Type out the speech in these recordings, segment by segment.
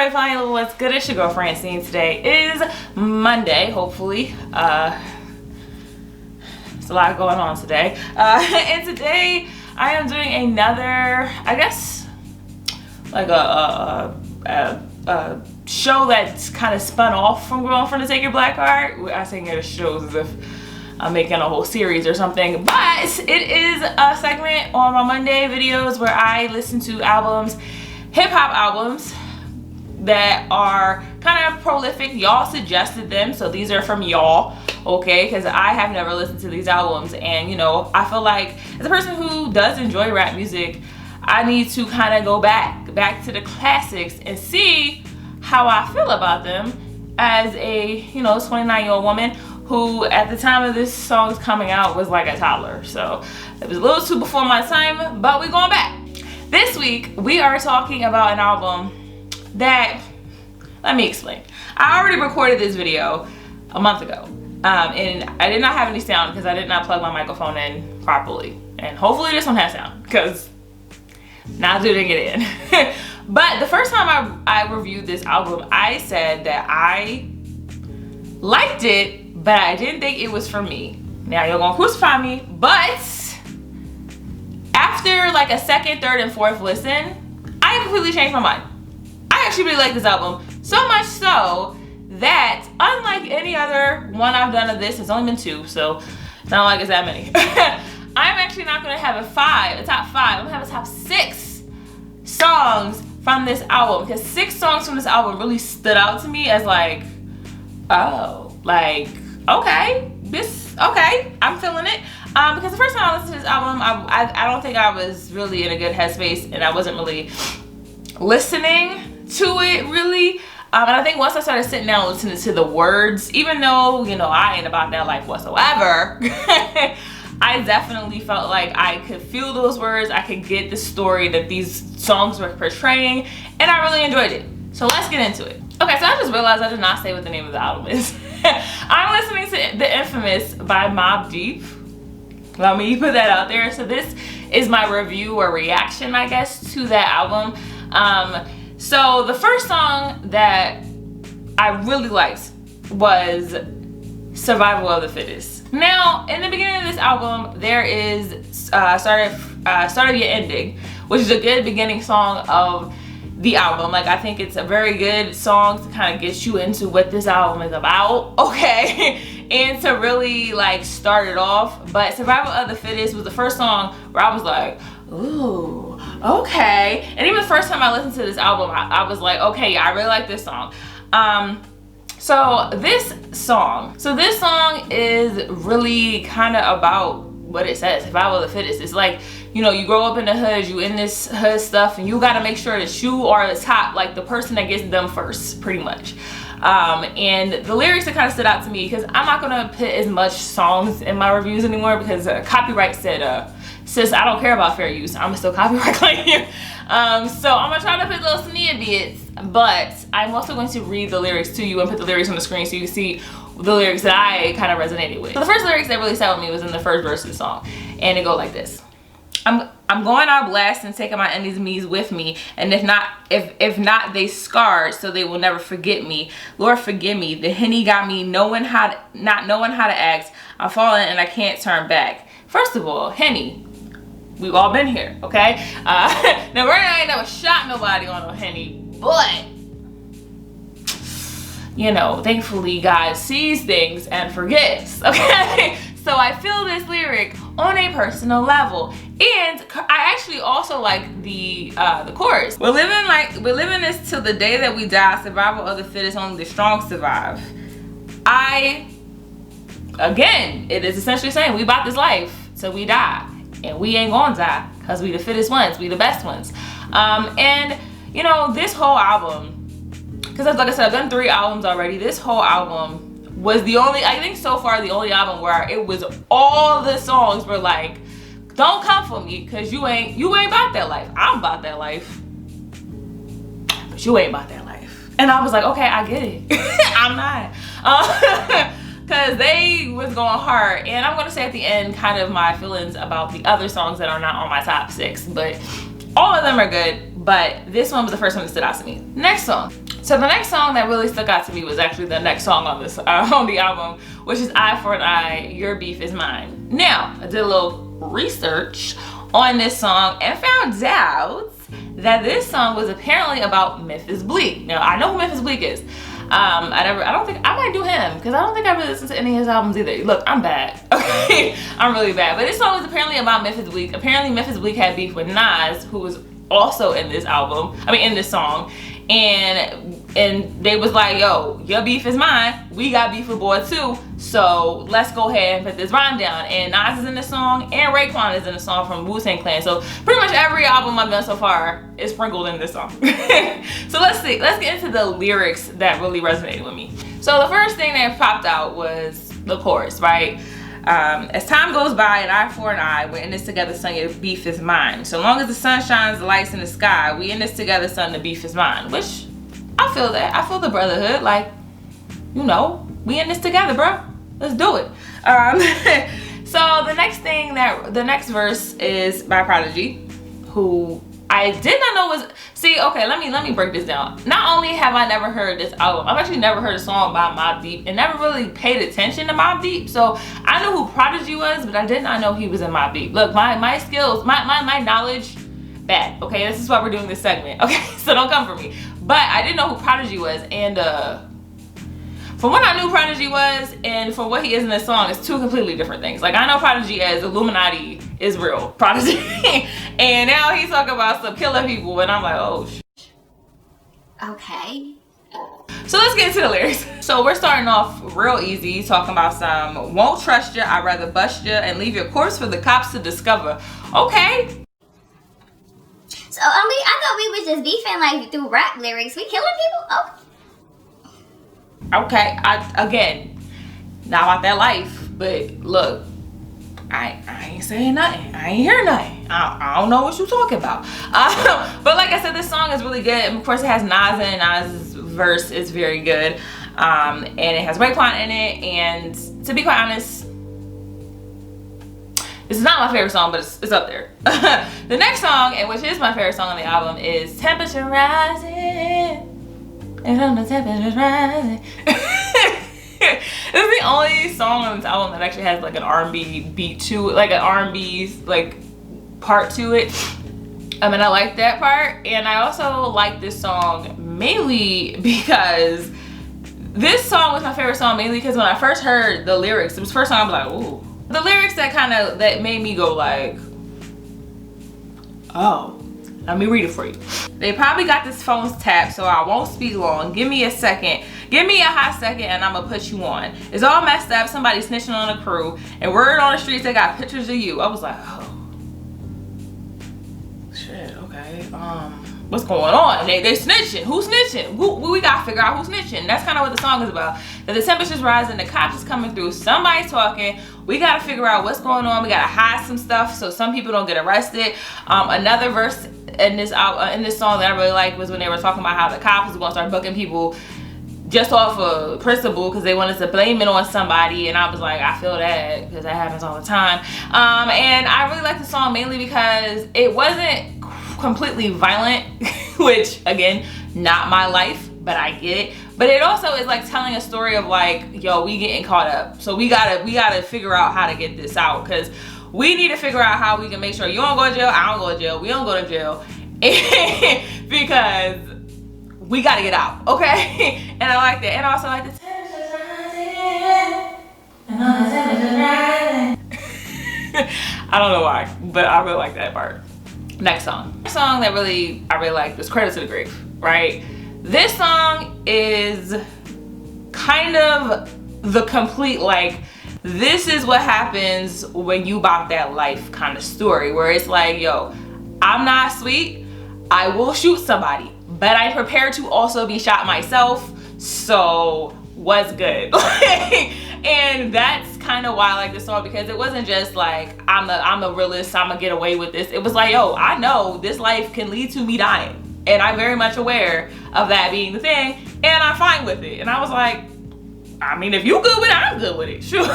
everybody, finally, what's good? It's your girl Francine. Today is Monday, hopefully. There's a lot going on today. And today I am doing another, I guess, like a show that's kind of spun off from Girl in Front of Take Your Black Card. I say it shows as if I'm making a whole series or something, but it is a segment on my Monday videos where I listen to albums, hip-hop albums that are kind of prolific. Y'all suggested them, so these are from y'all, okay? Because I have never listened to these albums, and you know, I feel like as a person who does enjoy rap music, I need to kind of go back to the classics and see how I feel about them as a, you know, 29-year-old woman who at the time of this song's coming out was like a toddler. So it was a little too before my time, but we're going back. This week we are talking about an album that, let me explain. I already recorded this video a month ago, and I did not have any sound because I did not plug my microphone in properly. And hopefully this one has sound, because not doing it in. But the first time I reviewed this album, I said that I liked it, but I didn't think it was for me. Now you're gonna crucify me, but after like a second, third, and fourth listen, I completely changed my mind. I actually really like this album, so much so that unlike any other one I've done of this, it's only been two, so it's not like it's that many. I'm actually not gonna have a top five, I'm gonna have a top 6 songs from this album, because 6 songs from this album really stood out to me as like, oh, like, okay, I'm feeling it. Because the first time I listened to this album, I don't think I was really in a good headspace, and I wasn't really listening to it really. And I think once I started sitting down and listening to the words, even though, you know, I ain't about that life whatsoever, I definitely felt like I could feel those words, I could get the story that these songs were portraying, and I really enjoyed it. So let's get into it. Okay, so I just realized I did not say what the name of the album is. I'm listening to The Infamous by Mobb Deep. Let me put that out there. So this is my review or reaction, I guess, to that album. So the first song that I really liked was Survival of the Fittest. Now, in the beginning of this album, there is Start of Your Ending, which is a good beginning song of the album. Like, I think it's a very good song to kind of get you into what this album is about, okay? And to really like start it off. But Survival of the Fittest was the first song where I was like, ooh, okay. And even the first time I listened to this album, I was like, okay, I really like this song. So this song is really kind of about what it says, survival of the fittest. It's like, you know, you grow up in the hood, you in this hood stuff, and you got to make sure that you are the top, like the person that gets them first, pretty much. And the lyrics that kind of stood out to me, because I'm not gonna put as much songs in my reviews anymore, because copyright said, sis, I don't care about fair use, I'm still copyright claim you. So I'm gonna try to put those snippets, but I'm also going to read the lyrics to you and put the lyrics on the screen so you can see the lyrics that I kind of resonated with. So the first lyrics that really sat with me was in the first verse of the song, and it goes like this. I'm going out blasting, taking my enemies with me, and if not they scarred, so they will never forget me. Lord forgive me, the Henny got me not knowing how to act. I'm falling and I can't turn back. First of all, Henny, we've all been here, okay? Now I ain't never shot nobody on a Henny, but you know, thankfully God sees things and forgets, okay? So I feel this lyric on a personal level, and I actually also like the chorus. We're living this till the day that we die. Survival of the fittest, only the strong survive. Again, it is essentially saying we about this life till we die, and we ain't gonna die because we the fittest ones, we the best ones. And you know, this whole album, because like I said, I've done 3 albums already. This whole album was the only, I think so far, the only album where it was all the songs were like, don't come for me, because you ain't about that life. I'm about that life, but you ain't about that life. And I was like, okay, I get it. I'm not. Because they was going hard. And I'm going to say at the end kind of my feelings about the other songs that are not on my top 6. But all of them are good. But this one was the first one that stood out to me. Next song. So the next song that really stuck out to me was actually the next song on this on the album, which is Eye for an Eye, Your Beef is Mine. Now, I did a little research on this song and found out that this song was apparently about Memphis Bleek. Now, I know who Memphis Bleek is. I don't think, I might do him because I don't think I really listened to any of his albums either. Look, I'm bad, okay? I'm really bad. But this song was apparently about Memphis Bleek. Apparently Memphis Bleek had beef with Nas, who was also in this album, in this song. And they was like, yo, your beef is mine. We got beef with boy too. So let's go ahead and put this rhyme down. And Nas is in the song and Raekwon is in the song from Wu-Tang Clan. So pretty much every album I've done so far is sprinkled in this song. So let's see. Let's get into the lyrics that really resonated with me. So the first thing that popped out was the chorus, right? As time goes by, an eye for an eye, we're in this together, son, your beef is mine. So long as the sun shines, the lights in the sky, we in this together, son, the beef is mine. Which, I feel that. I feel the brotherhood. Like, you know, we in this together, bro. Let's do it. So the next verse is by Prodigy, who I did not know was, see, okay, let me break this down. Not only have I never heard this album, I've actually never heard a song by Mobb Deep and never really paid attention to Mobb Deep. So I knew who Prodigy was, but I did not know he was in Mobb Deep. Look, my skills, my knowledge, bad, okay? This is why we're doing this segment, okay? So don't come for me. But I didn't know who Prodigy was, and from what I knew Prodigy was and from what he is in this song, it's two completely different things. Like, I know Prodigy as Illuminati is real Prodigy, and now he's talking about some killer people, and I'm like, oh shit. Okay. So let's get into the lyrics. So we're starting off real easy, talking about some won't trust you, I'd rather bust you and leave your corpse for the cops to discover. Okay. So I thought we was just beefing like through rap lyrics. We killing people? Oh. Okay, again, not about that life, but look, I ain't saying nothing. I ain't hear nothing. I don't know what you talking about. But like I said, this song is really good. And of course, it has Nas in it. Nas's verse is very good. And it has Raekwon in it. And to be quite honest, this is not my favorite song, but it's up there. The next song, and which is my favorite song on the album, is Temperature Rising. And the temperature's rising. This is the only song on this album that actually has like an R&B beat to it, like an R&B like part to it. And I like that part. And I also like this song mainly because this song was my favorite song mainly because when I first heard the lyrics, it was the first time I was like, ooh. The lyrics that made me go like, oh. Let me read it for you. They probably got this phone's tapped, so I won't speak long. Give me a second. Give me a hot second and I'ma put you on. It's all messed up. Somebody snitching on the crew. And word on the streets, they got pictures of you. I was like, oh. Shit, okay. What's going on? They snitching. Who's snitching? We gotta figure out who's snitching. That's kind of what the song is about. That the temperature's rising, the cops is coming through, somebody's talking. We gotta figure out what's going on. We gotta hide some stuff so some people don't get arrested. Another verse in this song that I really liked was when they were talking about how the cops was gonna start booking people just off of principle because they wanted to blame it on somebody, and I was like, I feel that because that happens all the time. And I really like the song mainly because it wasn't completely violent, which again, not my life, but I get it. But it also is like telling a story of like, yo, we getting caught up, so we gotta figure out how to get this out, because we need to figure out how we can make sure you don't go to jail, I don't go to jail, we don't go to jail, because we gotta get out, okay? And I like that. And I also like the temperature's rising, and all the temperature's rising. I don't know why, but I really like that part. Next song. The song that I really liked was Cradle to the Grave, right? This song is kind of the complete, like, this is what happens when you bop that life kind of story, where it's like, yo, I'm not sweet, I will shoot somebody, but I'm prepared to also be shot myself, so what's good? And that's kind of why I like this song, because it wasn't just like, I'm a realist, I'm gonna get away with this. It was like, yo, I know this life can lead to me dying, and I'm very much aware of that being the thing, and I'm fine with it. And I was like, I mean, if you good with it, I'm good with it. Sure.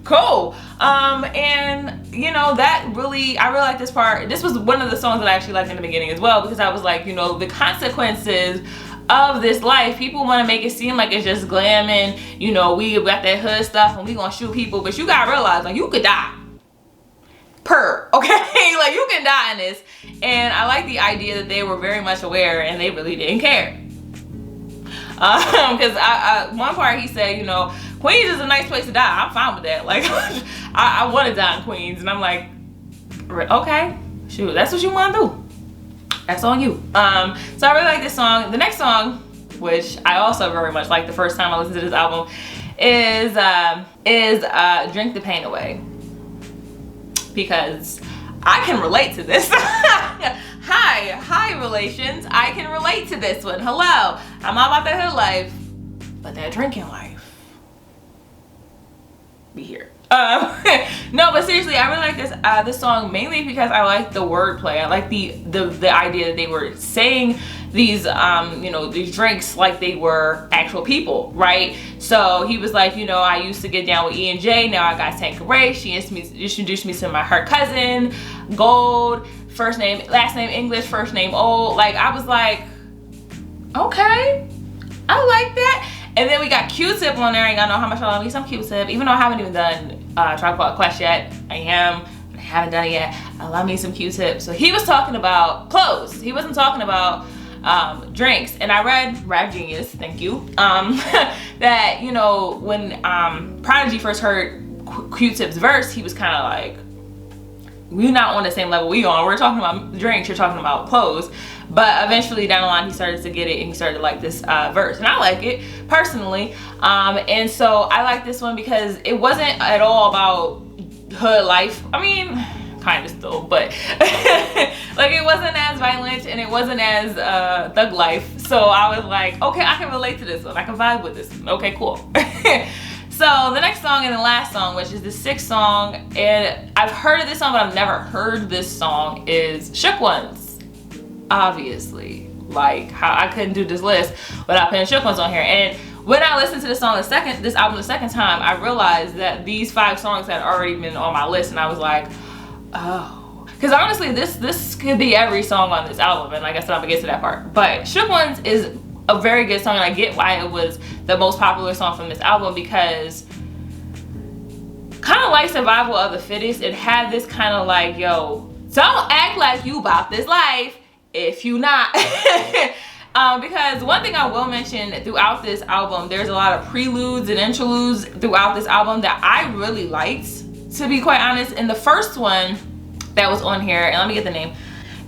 Cool. And you know, I really like this part. This was one of the songs that I actually liked in the beginning as well, because I was like, you know, the consequences of this life, people want to make it seem like it's just glam and, you know, we got that hood stuff and we gonna shoot people, but you gotta realize, like, you could die. Okay? Like, you can die in this. And I like the idea that they were very much aware and they really didn't care. Because one part he said, you know, Queens is a nice place to die. I'm fine with that. Like, I want to die in Queens. And I'm like, okay, shoot, that's what you want to do. That's on you. So I really like this song. The next song, which I also very much like the first time I listened to this album, is Drink the Pain Away. Because I can relate to this. Hi relations. I can relate to this one. Hello. I'm all about that hood life, but that drinking life be here. No, but seriously, I really like this song mainly because I like the wordplay. I like the idea that they were saying these you know, these drinks like they were actual people, right? So he was like, you know, I used to get down with E and J, now I got Tanqueray. She introduced me to her cousin, Gold, first name, last name English, first name Old. Like, I was like, okay, I like that. And then we got Q-Tip on there. I ain't got know how much I love me some Q-Tip. Even though I haven't even done Tribe Called Quest yet. I haven't done it yet. I love me some Q-Tip. So he was talking about clothes. He wasn't talking about drinks. And I read Rap Genius, thank you, that, you know, when Prodigy first heard Q-Tip's verse, he was kind of like, we're not on the same level we on. We're talking about drinks, you're talking about clothes. But eventually down the line, he started to get it and he started to like this verse. And I like it personally. And so I like this one because it wasn't at all about hood life. I mean, kind of still, but like, it wasn't as violent and it wasn't as thug life. So I was like, okay, I can relate to this one. I can vibe with this one. Okay, cool. So the next song and the last song, which is the 6th song, and I've heard of this song, but I've never heard this song, is Shook Ones. Obviously, like, how I couldn't do this list without putting Shook Ones on here. And when I listened to this album the second time, I realized that these 5 songs had already been on my list, and I was like, oh, because honestly, this could be every song on this album, and like I said, I'm gonna get to that part. But Shook Ones is a very good song, and I get why it was the most popular song from this album, because kind of like Survival of the Fittest, it had this kind of like, yo, don't act like you about this life if you not. Because one thing I will mention throughout this album, there's a lot of preludes and interludes throughout this album that I really liked, to be quite honest. And the first one that was on here, and let me get the name,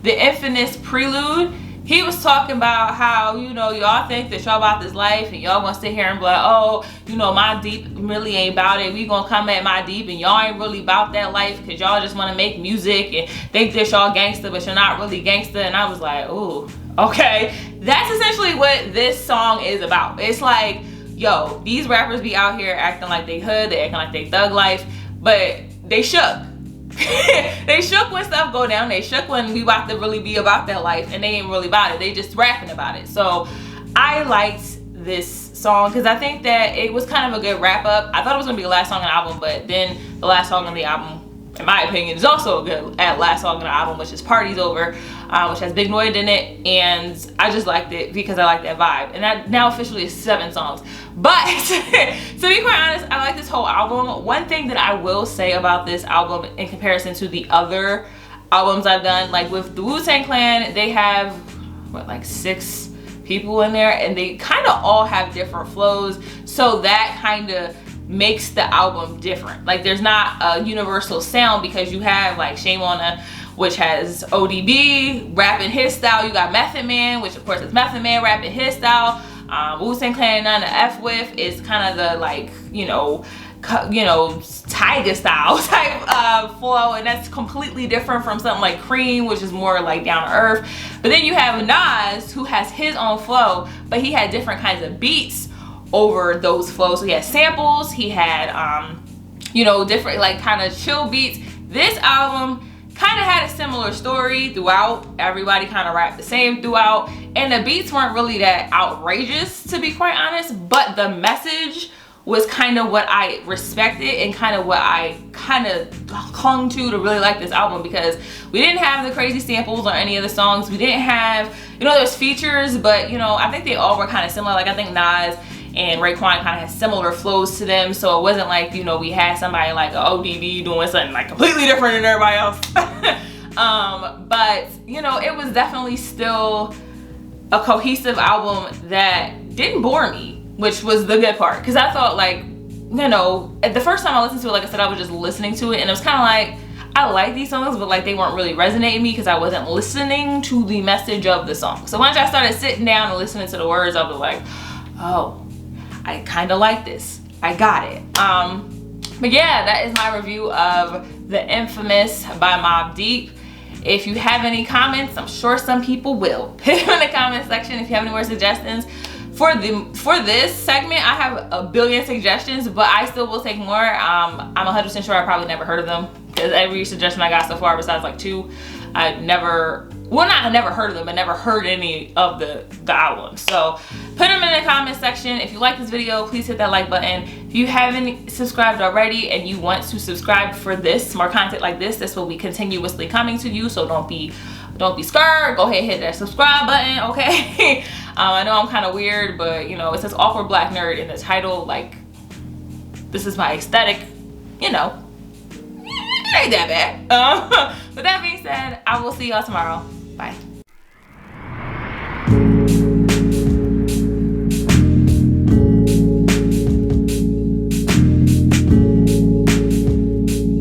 the infamous prelude, he was talking about how, you know, y'all think that y'all about this life and y'all gonna sit here and be like, oh, you know, Mobb Deep really ain't about it. We gonna come at Mobb Deep and y'all ain't really about that life because y'all just wanna make music and think that y'all gangster, but you're not really gangster. And I was like, ooh, okay. That's essentially what this song is about. It's like, yo, these rappers be out here acting like they hood, they acting like they thug life, but they shook. They shook when stuff go down. They shook when we about to really be about that life, and they ain't really about it. They just rapping about it. So I liked this song because I think that it was kind of a good wrap up. I thought it was gonna be the last song on the album, but then the last song on the album, in my opinion, is also a good last song on the album, which is Party's Over, which has Big Noid in it, and I just liked it because I like that vibe. And that now officially is 7 songs. But to be quite honest, I like this whole album. One thing that I will say about this album in comparison to the other albums I've done, like with the Wu-Tang Clan, they have what, like 6 people in there, and they kind of all have different flows, so that kind of makes the album different. Like, there's not a universal sound because you have like Shame on a, which has ODB rapping his style. You got Method Man, which of course is Method Man rapping his style. Wu-Tang Clan None to F with is kind of the, like, you know, Tiger style type flow, and that's completely different from something like Cream, which is more like down to earth. But then you have Nas, who has his own flow, but he had different kinds of beats over those flows. So he had samples, he had you know, different like kind of chill beats. This album kind of had a similar story throughout. Everybody kind of rapped the same throughout, and the beats weren't really that outrageous, to be quite honest, but the message was kind of what I respected and kind of what I kind of clung to really like this album, because we didn't have the crazy samples on any of the songs. We didn't have, you know, there's features, but you know, I think they all were kind of similar. Like I think Nas and Raekwon kind of had similar flows to them, so it wasn't like, you know, we had somebody like ODB doing something like completely different than everybody else. But you know, it was definitely still a cohesive album that didn't bore me, which was the good part, because I thought, like, you know, the first time I listened to it, like I said, I was just listening to it and it was kind of like, I like these songs, but like they weren't really resonating me because I wasn't listening to the message of the song. So once I started sitting down and listening to the words, I was like, oh, I kind of like this. I got it. But yeah, that is my review of The Infamous by Mobb Deep. If you have any comments, I'm sure some people will. Put them in the comment section if you have any more suggestions. For this segment, I have a billion suggestions, but I still will take more. I'm 100% sure I probably never heard of them, because every suggestion I got so far, besides like 2, I never heard of them, but never heard any of the albums. So put them in the comment section. If you like this video, please hit that like button. If you haven't subscribed already and you want to subscribe for more content like this will be continuously coming to you, so don't be scared. Go ahead and hit that subscribe button, okay? I know I'm kind of weird, but you know, it says awkward black nerd in the title. Like, this is my aesthetic, you know, it ain't that bad. With that being said, I will see y'all tomorrow. Bye.